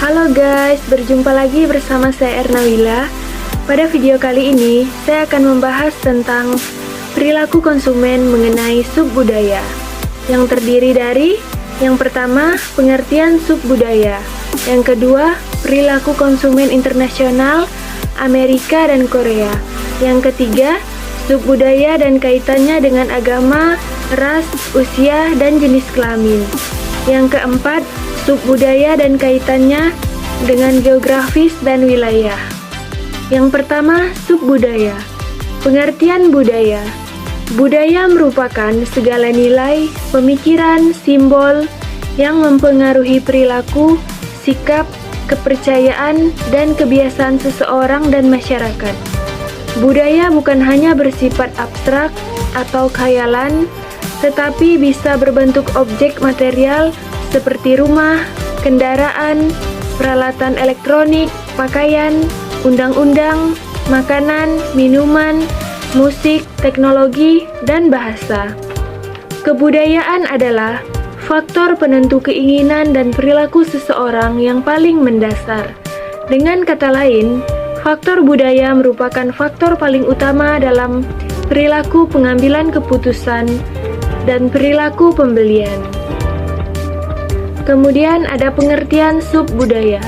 Halo guys, berjumpa lagi bersama saya Ernawila. Pada video kali ini, saya akan membahas tentang perilaku konsumen mengenai subbudaya, yang terdiri dari yang pertama, pengertian subbudaya, yang kedua, perilaku konsumen internasional Amerika dan Korea, yang ketiga, subbudaya dan kaitannya dengan agama, ras, usia, dan jenis kelamin, yang keempat, subbudaya dan kaitannya dengan geografis dan wilayah. Yang pertama, subbudaya. Pengertian budaya. Budaya merupakan segala nilai, pemikiran, simbol yang mempengaruhi perilaku, sikap, kepercayaan, dan kebiasaan seseorang dan masyarakat. Budaya bukan hanya bersifat abstrak atau khayalan, tetapi bisa berbentuk objek material seperti rumah, kendaraan, peralatan elektronik, pakaian, undang-undang, makanan, minuman, musik, teknologi, dan bahasa. Kebudayaan adalah faktor penentu keinginan dan perilaku seseorang yang paling mendasar. Dengan kata lain, faktor budaya merupakan faktor paling utama dalam perilaku pengambilan keputusan dan perilaku pembelian. Kemudian ada pengertian subbudaya.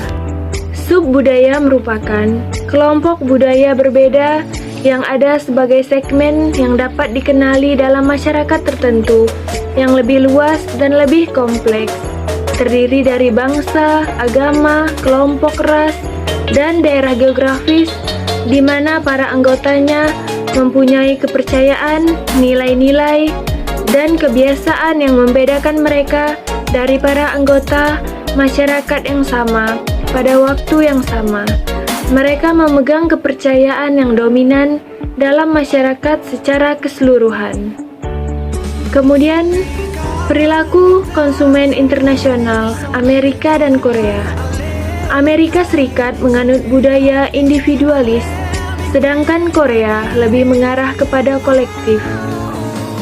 Subbudaya merupakan kelompok budaya berbeda yang ada sebagai segmen yang dapat dikenali dalam masyarakat tertentu yang lebih luas dan lebih kompleks, terdiri dari bangsa, agama, kelompok ras, dan daerah geografis di mana para anggotanya mempunyai kepercayaan, nilai-nilai, dan kebiasaan yang membedakan mereka dari para anggota masyarakat yang sama pada waktu yang sama. Mereka memegang kepercayaan yang dominan dalam masyarakat secara keseluruhan. Kemudian, perilaku konsumen internasional Amerika dan Korea. Amerika Serikat menganut budaya individualis, sedangkan Korea lebih mengarah kepada kolektif,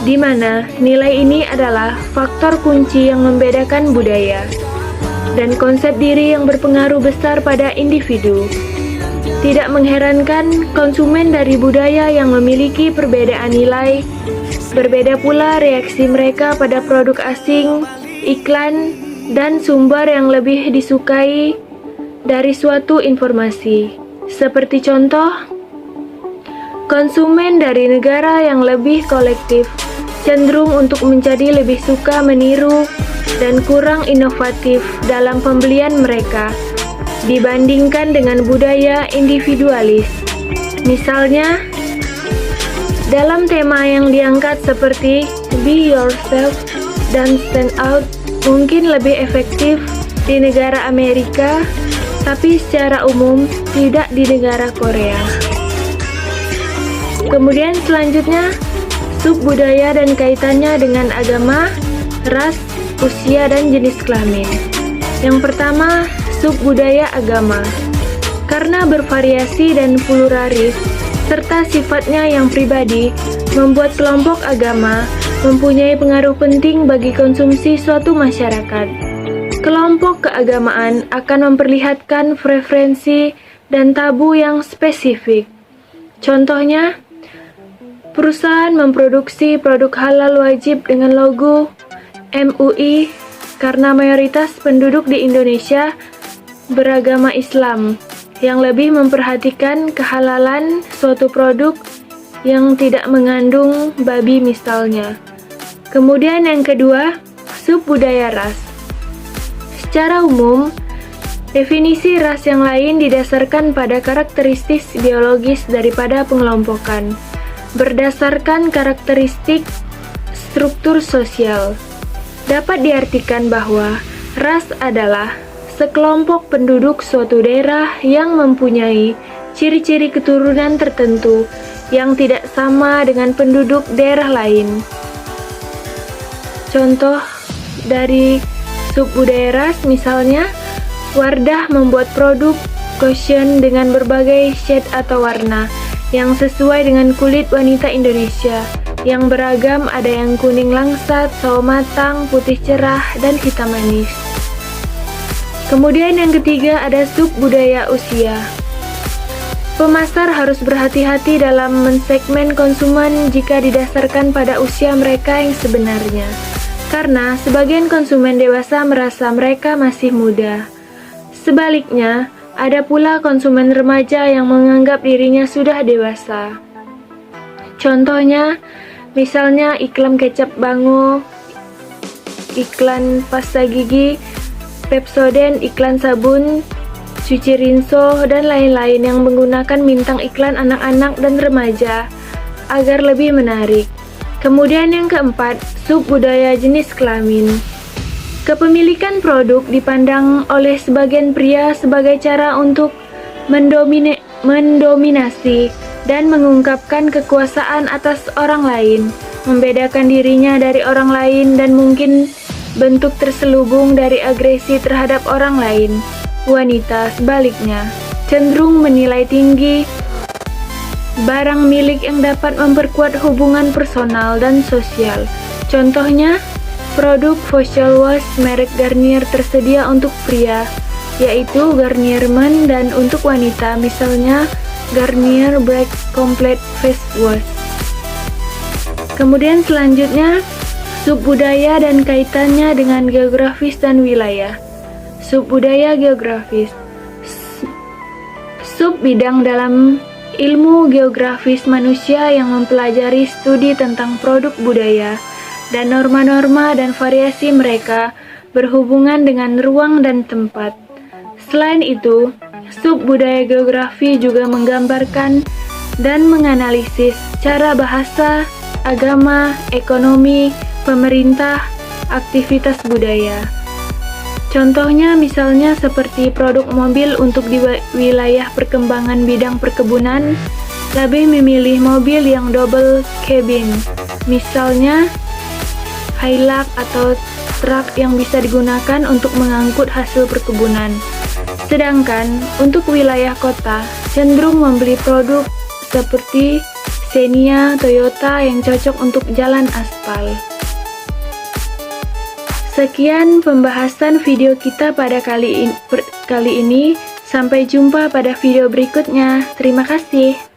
di mana nilai ini adalah faktor kunci yang membedakan budaya dan konsep diri yang berpengaruh besar pada individu. Tidak mengherankan konsumen dari budaya yang memiliki perbedaan nilai, berbeda pula reaksi mereka pada produk asing, iklan, dan sumber yang lebih disukai dari suatu informasi. Seperti contoh, konsumen dari negara yang lebih kolektif cenderung untuk menjadi lebih suka meniru dan kurang inovatif dalam pembelian mereka dibandingkan dengan budaya individualis. Misalnya, dalam tema yang diangkat seperti Be Yourself dan Stand Out mungkin lebih efektif di negara Amerika, tapi secara umum tidak di negara Korea. Kemudian selanjutnya, subbudaya dan kaitannya dengan agama, ras, usia, dan jenis kelamin. Yang pertama, subbudaya agama. Karena bervariasi dan pluralis, serta sifatnya yang pribadi, membuat kelompok agama mempunyai pengaruh penting bagi konsumsi suatu masyarakat. Kelompok keagamaan akan memperlihatkan preferensi dan tabu yang spesifik. Contohnya, perusahaan memproduksi produk halal wajib dengan logo MUI karena mayoritas penduduk di Indonesia beragama Islam yang lebih memperhatikan kehalalan suatu produk yang tidak mengandung babi misalnya. Kemudian yang kedua, subbudaya ras. Secara umum, definisi ras yang lain didasarkan pada karakteristik biologis daripada pengelompokan, berdasarkan karakteristik struktur sosial. Dapat diartikan bahwa ras adalah sekelompok penduduk suatu daerah yang mempunyai ciri-ciri keturunan tertentu yang tidak sama dengan penduduk daerah lain. Contoh dari subbudaya ras misalnya, Wardah membuat produk cushion dengan berbagai shade atau warna yang sesuai dengan kulit wanita Indonesia yang beragam, ada yang kuning langsat, sawo matang, putih cerah, dan hitam manis. Kemudian yang ketiga ada sub budaya usia. Pemasar harus berhati-hati dalam mensegmen konsumen jika didasarkan pada usia mereka yang sebenarnya. Karena sebagian konsumen dewasa merasa mereka masih muda. Sebaliknya, ada pula konsumen remaja yang menganggap dirinya sudah dewasa. Contohnya, misalnya iklan kecap Bango, iklan pasta gigi, Pepsodent, iklan sabun, cuci rinso, dan lain-lain yang menggunakan bintang iklan anak-anak dan remaja agar lebih menarik. Kemudian yang keempat, sub budaya jenis kelamin. Kepemilikan produk dipandang oleh sebagian pria sebagai cara untuk mendominasi dan mengungkapkan kekuasaan atas orang lain, membedakan dirinya dari orang lain dan mungkin bentuk terselubung dari agresi terhadap orang lain. Wanita sebaliknya cenderung menilai tinggi barang milik yang dapat memperkuat hubungan personal dan sosial. Contohnya, produk facial wash merek Garnier tersedia untuk pria, yaitu Garnier Men, dan untuk wanita misalnya Garnier Black Complete Face Wash. Kemudian selanjutnya, sub budaya dan kaitannya dengan geografis dan wilayah. Sub budaya geografis. Sub bidang dalam ilmu geografis manusia yang mempelajari studi tentang produk budaya dan norma-norma dan variasi mereka berhubungan dengan ruang dan tempat. Selain itu, sub budaya geografi juga menggambarkan dan menganalisis cara bahasa, agama, ekonomi, pemerintah, aktivitas budaya. Contohnya misalnya seperti produk mobil untuk di wilayah perkembangan bidang perkebunan lebih memilih mobil yang double cabin, misalnya Hilux atau truk yang bisa digunakan untuk mengangkut hasil perkebunan. Sedangkan untuk wilayah kota cenderung membeli produk seperti Xenia, Toyota yang cocok untuk jalan aspal. Sekian pembahasan video kita pada kali ini. Sampai jumpa pada video berikutnya. Terima kasih.